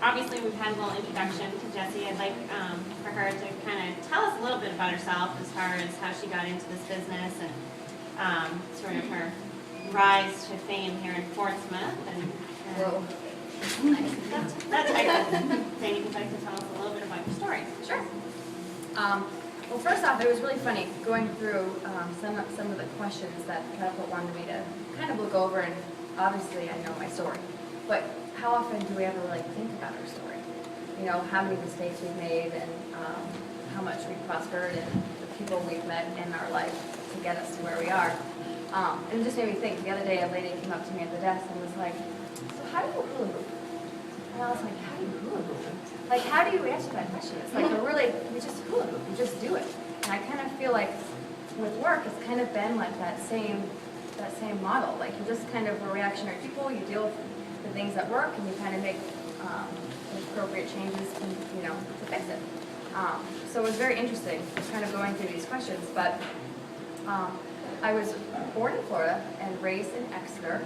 obviously we've had a little introduction to Jessi. I'd like for her to kind of tell us a little bit about herself as far as how she got into this business and sort of her rise to fame here in Portsmouth. Whoa. That's right. Sandy, would you like to tell us a little bit about your story? Sure. Well, first off, it was really funny going through some of the questions that Catapult wanted me to kind of look over, and obviously I know my story, but how often do we ever really think about our story? You know, how many mistakes we've made, and how much we've prospered, and the people we've met in our life to get us to where we are. And it just made me think. The other day, a lady came up to me at the desk and was like, "So how do you hula hoop?" And I was like, "How do you hula hoop? Like, how do you answer that question?" It's like, we just hula hoop, we just do it. And I kind of feel like with work, it's kind of been like that same model. Like, you just kind of are reactionary people, you deal with the things that work, and you kind of make appropriate changes, to fix it. So it was very interesting, kind of going through these questions. But I was born in Florida and raised in Exeter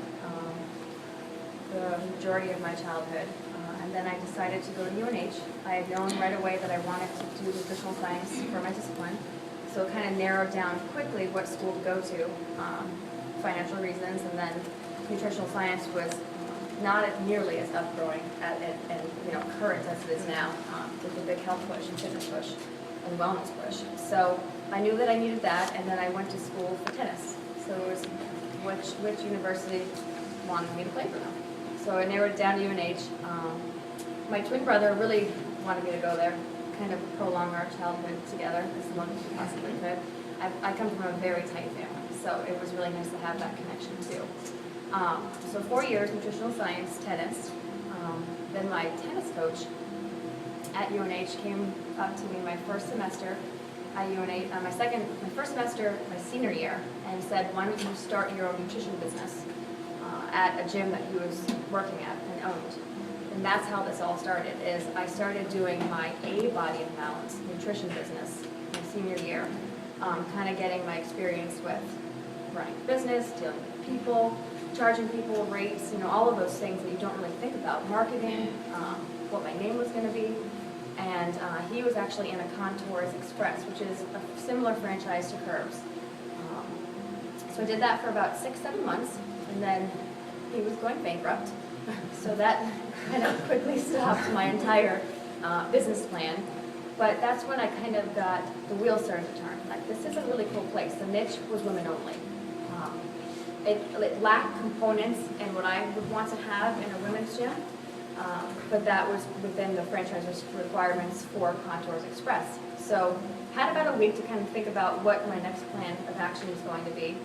the majority of my childhood. And then I decided to go to UNH. I had known right away that I wanted to do nutritional science for my discipline. So it kind of narrowed down quickly what school to go to, financial reasons, and then nutritional science was not nearly as upgrowing and current as it is now, with the big health push and fitness push and wellness push. So I knew that I needed that, and then I went to school for tennis. So it was which university wanted me to play for them. So I narrowed it down to UNH. My twin brother really wanted me to go there, kind of prolong our childhood together as long as we possibly could. I come from a very tight family, so it was really nice to have that connection too. So 4 years, nutritional science, tennis. Then my tennis coach at UNH came up to me my first semester at UNH, my first semester, my senior year, and said, "Why don't you start your own nutrition business at a gym that he was working at and owned?" And that's how this all started, is I started doing my body and balance nutrition business my senior year, kind of getting my experience with running a business, dealing with people, charging people rates, all of those things that you don't really think about, marketing, what my name was going to be. And he was actually in a Contours Express, which is a similar franchise to Curves. So I did that for about 6-7 months, and then he was going bankrupt. So that kind of quickly stopped my entire business plan. But that's when I kind of got the wheels started to turn. Like, this is a really cool place. The niche was women only. It lacked components and what I would want to have in a women's gym, but that was within the franchise's requirements for Contours Express. So had about a week to kind of think about what my next plan of action was going to be.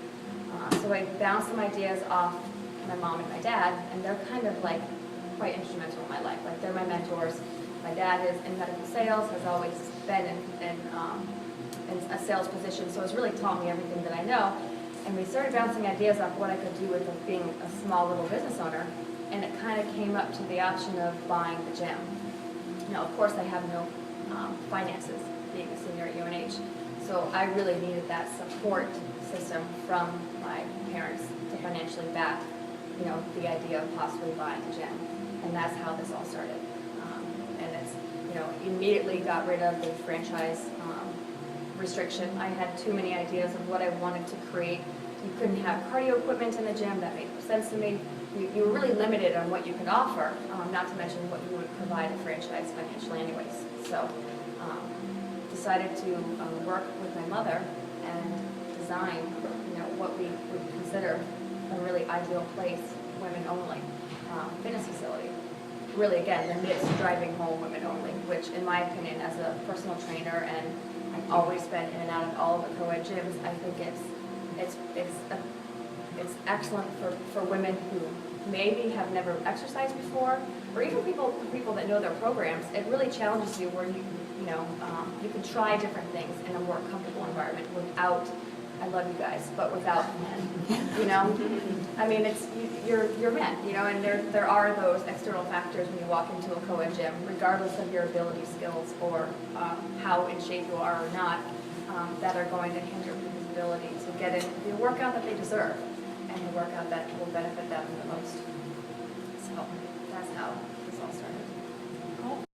So I bounced some ideas off my mom and my dad, and they're kind of like quite instrumental in my life. Like, they're my mentors. My dad is in medical sales, has always been in a sales position, so it's really taught me everything that I know. And we started bouncing ideas off what I could do with being a small little business owner, and it kind of came up to the option of buying the gym. Now, of course, I have no finances, being a senior at UNH, so I really needed that support system from my parents to financially back, the idea of possibly buying a gym, and that's how this all started. And it's, immediately got rid of the franchise restriction. I had too many ideas of what I wanted to create. You couldn't have cardio equipment in the gym. That made no sense to me. You were really limited on what you could offer, not to mention what you would provide a franchise financially anyways. So decided to work with my mother and design, what we would consider a really ideal place, women only, fitness facility. Really, again, the niche driving home women only, which in my opinion, as a personal trainer, and I've always been in and out of all of the co-ed gyms, I think it's excellent for women who maybe have never exercised before, or even people that know their programs. It really challenges you where you can try different things in a more comfortable environment without, I love you guys, but without men, I mean, you're men, and there are those external factors when you walk into a co-ed gym, regardless of your ability, skills, or how in shape you are or not, that are going to hinder people's ability to get in the workout that they deserve, and the workout that will benefit them the most. So that's how this all started.